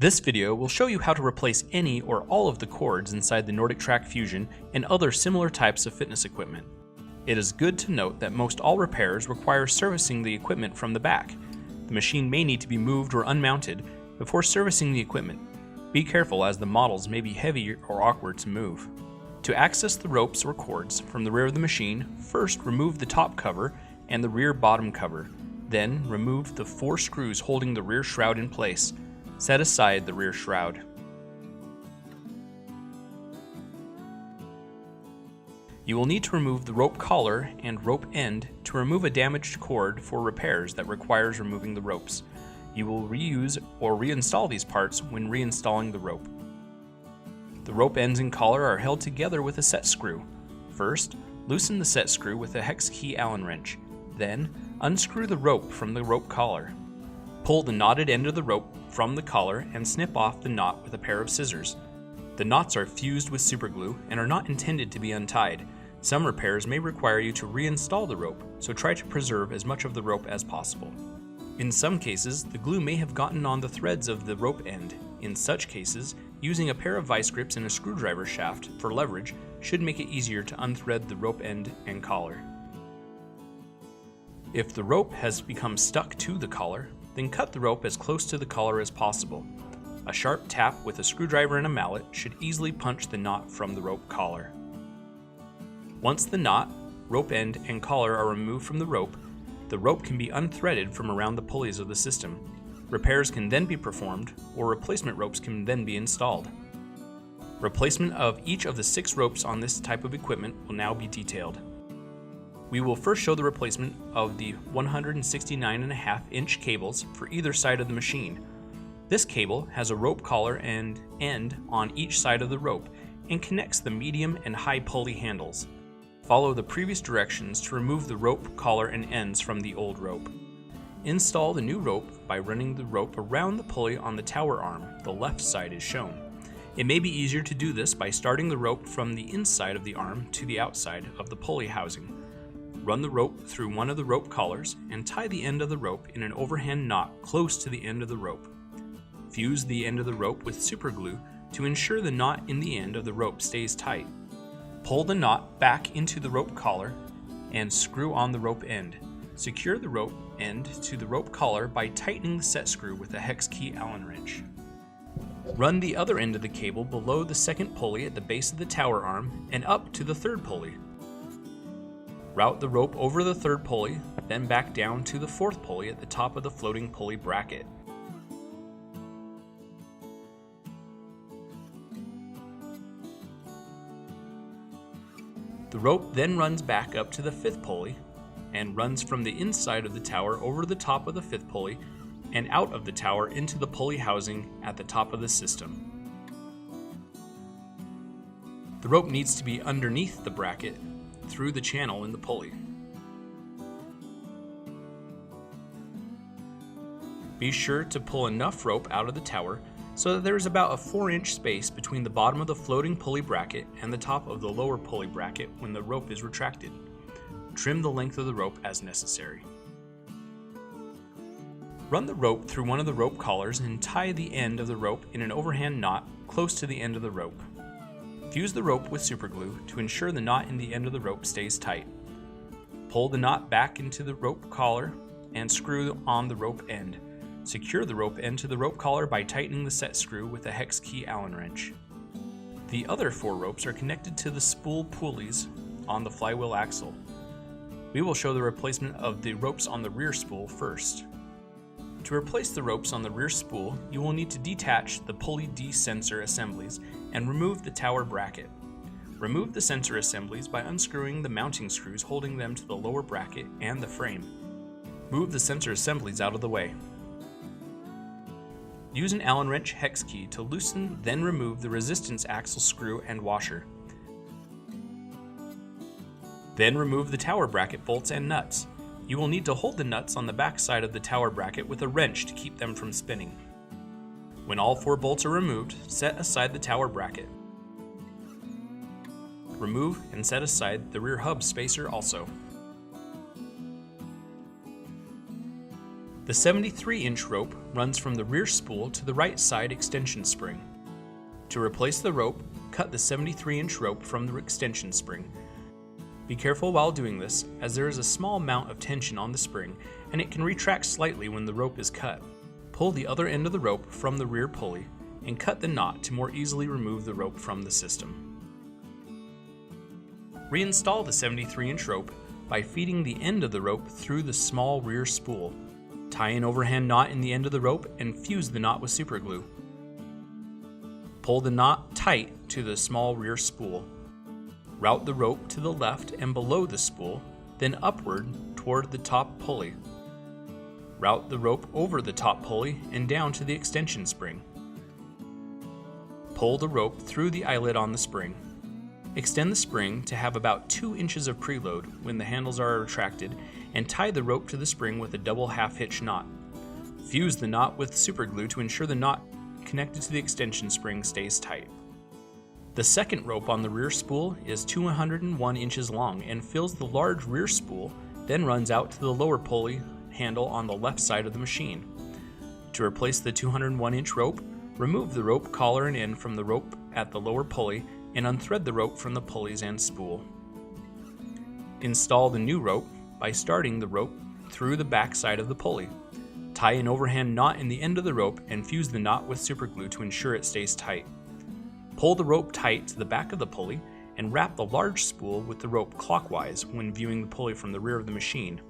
This video will show you how to replace any or all of the cords inside the NordicTrack Fusion and other similar types of fitness equipment. It is good to note that most all repairs require servicing the equipment from the back. The machine may need to be moved or unmounted before servicing the equipment. Be careful as the models may be heavy or awkward to move. To access the ropes or cords from the rear of the machine, first remove the top cover and the rear bottom cover. Then remove the 4 screws holding the rear shroud in place. Set aside the rear shroud. You will need to remove the rope collar and rope end to remove a damaged cord for repairs that requires removing the ropes. You will reuse or reinstall these parts when reinstalling the rope. The rope ends and collar are held together with a set screw. First, loosen the set screw with a hex key Allen wrench. Then, unscrew the rope from the rope collar. Pull the knotted end of the rope from the collar and snip off the knot with a pair of scissors. The knots are fused with superglue and are not intended to be untied. Some repairs may require you to reinstall the rope, so try to preserve as much of the rope as possible. In some cases, the glue may have gotten on the threads of the rope end. In such cases, using a pair of vice grips and a screwdriver shaft for leverage should make it easier to unthread the rope end and collar. If the rope has become stuck to the collar, then cut the rope as close to the collar as possible. A sharp tap with a screwdriver and a mallet should easily punch the knot from the rope collar. Once the knot, rope end, and collar are removed from the rope can be unthreaded from around the pulleys of the system. Repairs can then be performed, or replacement ropes can then be installed. Replacement of each of the 6 ropes on this type of equipment will now be detailed. We will first show the replacement of the 169.5-inch cables for either side of the machine. This cable has a rope collar and end on each side of the rope and connects the medium and high pulley handles. Follow the previous directions to remove the rope collar and ends from the old rope. Install the new rope by running the rope around the pulley on the tower arm. The left side is shown. It may be easier to do this by starting the rope from the inside of the arm to the outside of the pulley housing. Run the rope through one of the rope collars and tie the end of the rope in an overhand knot close to the end of the rope. Fuse the end of the rope with superglue to ensure the knot in the end of the rope stays tight. Pull the knot back into the rope collar and screw on the rope end. Secure the rope end to the rope collar by tightening the set screw with a hex key Allen wrench. Run the other end of the cable below the second pulley at the base of the tower arm and up to the third pulley. Route the rope over the third pulley, then back down to the fourth pulley at the top of the floating pulley bracket. The rope then runs back up to the 5th pulley and runs from the inside of the tower over the top of the 5th pulley and out of the tower into the pulley housing at the top of the system. The rope needs to be underneath the bracket through the channel in the pulley. Be sure to pull enough rope out of the tower so that there is about a 4-inch space between the bottom of the floating pulley bracket and the top of the lower pulley bracket when the rope is retracted. Trim the length of the rope as necessary. Run the rope through one of the rope collars and tie the end of the rope in an overhand knot close to the end of the rope. Fuse the rope with superglue to ensure the knot in the end of the rope stays tight. Pull the knot back into the rope collar and screw on the rope end. Secure the rope end to the rope collar by tightening the set screw with a hex key Allen wrench. The other 4 ropes are connected to the spool pulleys on the flywheel axle. We will show the replacement of the ropes on the rear spool first. To replace the ropes on the rear spool, you will need to detach the pulley D-sensor assemblies and remove the tower bracket. Remove the sensor assemblies by unscrewing the mounting screws holding them to the lower bracket and the frame. Move the sensor assemblies out of the way. Use an Allen wrench hex key to loosen, then remove the resistance axle screw and washer. Then remove the tower bracket bolts and nuts. You will need to hold the nuts on the back side of the tower bracket with a wrench to keep them from spinning. When all 4 bolts are removed, set aside the tower bracket. Remove and set aside the rear hub spacer also. The 73-inch rope runs from the rear spool to the right side extension spring. To replace the rope, cut the 73-inch rope from the extension spring. Be careful while doing this, as there is a small amount of tension on the spring and it can retract slightly when the rope is cut. Pull the other end of the rope from the rear pulley and cut the knot to more easily remove the rope from the system. Reinstall the 73-inch rope by feeding the end of the rope through the small rear spool. Tie an overhand knot in the end of the rope and fuse the knot with superglue. Pull the knot tight to the small rear spool. Route the rope to the left and below the spool, then upward toward the top pulley. Route the rope over the top pulley and down to the extension spring. Pull the rope through the eyelet on the spring. Extend the spring to have about 2 inches of preload when the handles are retracted, and tie the rope to the spring with a double half-hitch knot. Fuse the knot with superglue to ensure the knot connected to the extension spring stays tight. The second rope on the rear spool is 201 inches long and fills the large rear spool, then runs out to the lower pulley handle on the left side of the machine. To replace the 201-inch rope, remove the rope collar and end from the rope at the lower pulley and unthread the rope from the pulleys and spool. Install the new rope by starting the rope through the back side of the pulley. Tie an overhand knot in the end of the rope and fuse the knot with superglue to ensure it stays tight. Pull the rope tight to the back of the pulley and wrap the large spool with the rope clockwise when viewing the pulley from the rear of the machine.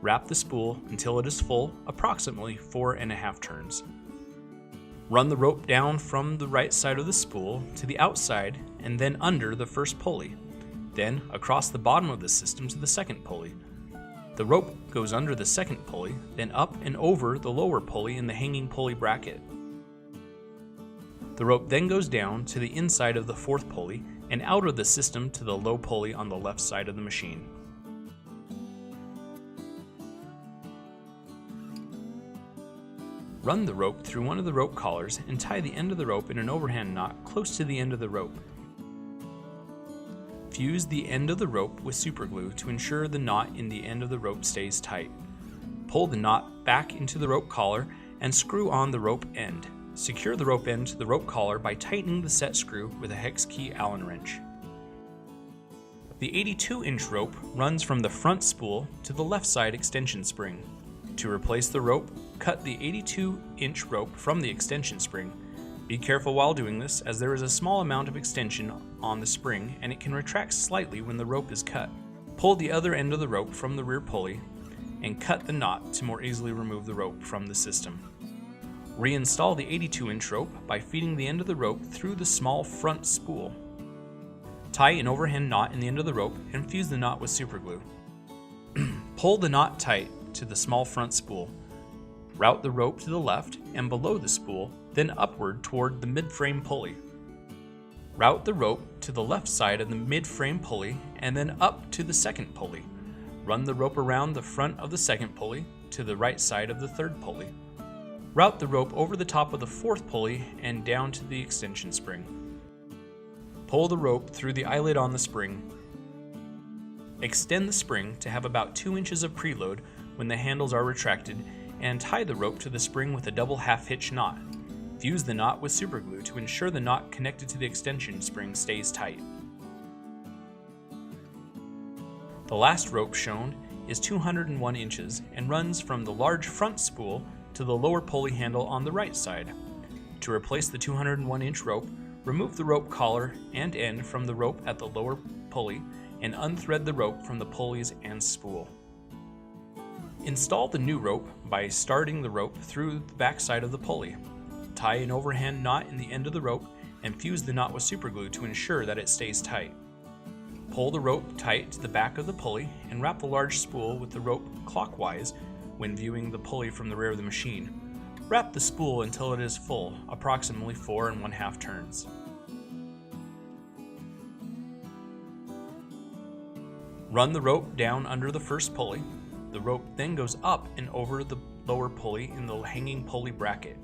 Wrap the spool until it is full, approximately 4.5 turns. Run the rope down from the right side of the spool to the outside and then under the first pulley, then across the bottom of the system to the second pulley. The rope goes under the second pulley, then up and over the lower pulley in the hanging pulley bracket. The rope then goes down to the inside of the fourth pulley and out of the system to the low pulley on the left side of the machine. Run the rope through one of the rope collars and tie the end of the rope in an overhand knot close to the end of the rope. Fuse the end of the rope with superglue to ensure the knot in the end of the rope stays tight. Pull the knot back into the rope collar and screw on the rope end. Secure the rope end to the rope collar by tightening the set screw with a hex key Allen wrench. The 82-inch rope runs from the front spool to the left side extension spring. To replace the rope, cut the 82-inch rope from the extension spring. Be careful while doing this, as there is a small amount of extension on the spring and it can retract slightly when the rope is cut. Pull the other end of the rope from the rear pulley and cut the knot to more easily remove the rope from the system. Reinstall the 82-inch rope by feeding the end of the rope through the small front spool. Tie an overhand knot in the end of the rope and fuse the knot with superglue. Pull the knot tight to the small front spool. Route the rope to the left and below the spool, then upward toward the mid-frame pulley. Route the rope to the left side of the mid-frame pulley and then up to the second pulley. Run the rope around the front of the second pulley to the right side of the third pulley. Route the rope over the top of the fourth pulley and down to the extension spring. Pull the rope through the eyelet on the spring. Extend the spring to have about 2 inches of preload when the handles are retracted, and tie the rope to the spring with a double half-hitch knot. Fuse the knot with superglue to ensure the knot connected to the extension spring stays tight. The last rope shown is 201 inches and runs from the large front spool to the lower pulley handle on the right side. To replace the 201-inch rope, remove the rope collar and end from the rope at the lower pulley and unthread the rope from the pulleys and spool. Install the new rope by starting the rope through the back side of the pulley. Tie an overhand knot in the end of the rope and fuse the knot with superglue to ensure that it stays tight. Pull the rope tight to the back of the pulley and wrap the large spool with the rope clockwise when viewing the pulley from the rear of the machine. Wrap the spool until it is full, approximately 4.5 turns. Run the rope down under the first pulley. The rope then goes up and over the lower pulley in the hanging pulley bracket.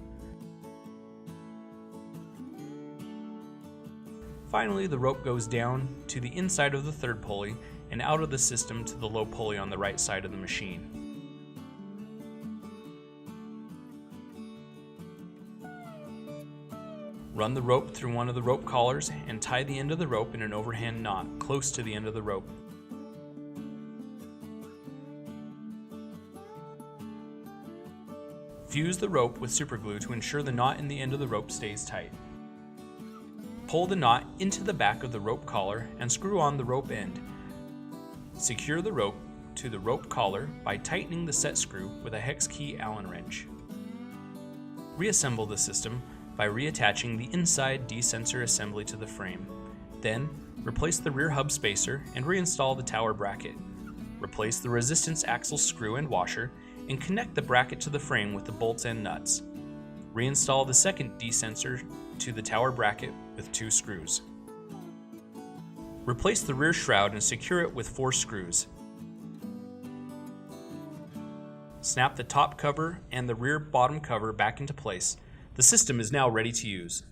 Finally, the rope goes down to the inside of the third pulley and out of the system to the low pulley on the right side of the machine. Run the rope through one of the rope collars and tie the end of the rope in an overhand knot close to the end of the rope. Fuse the rope with superglue to ensure the knot in the end of the rope stays tight. Pull the knot into the back of the rope collar and screw on the rope end. Secure the rope to the rope collar by tightening the set screw with a hex key Allen wrench. Reassemble the system by reattaching the inside D-sensor assembly to the frame. Then, replace the rear hub spacer and reinstall the tower bracket. Replace the resistance axle screw and washer and connect the bracket to the frame with the bolts and nuts. Reinstall the second D-sensor to the tower bracket with 2 screws. Replace the rear shroud and secure it with 4 screws. Snap the top cover and the rear bottom cover back into place. The system is now ready to use.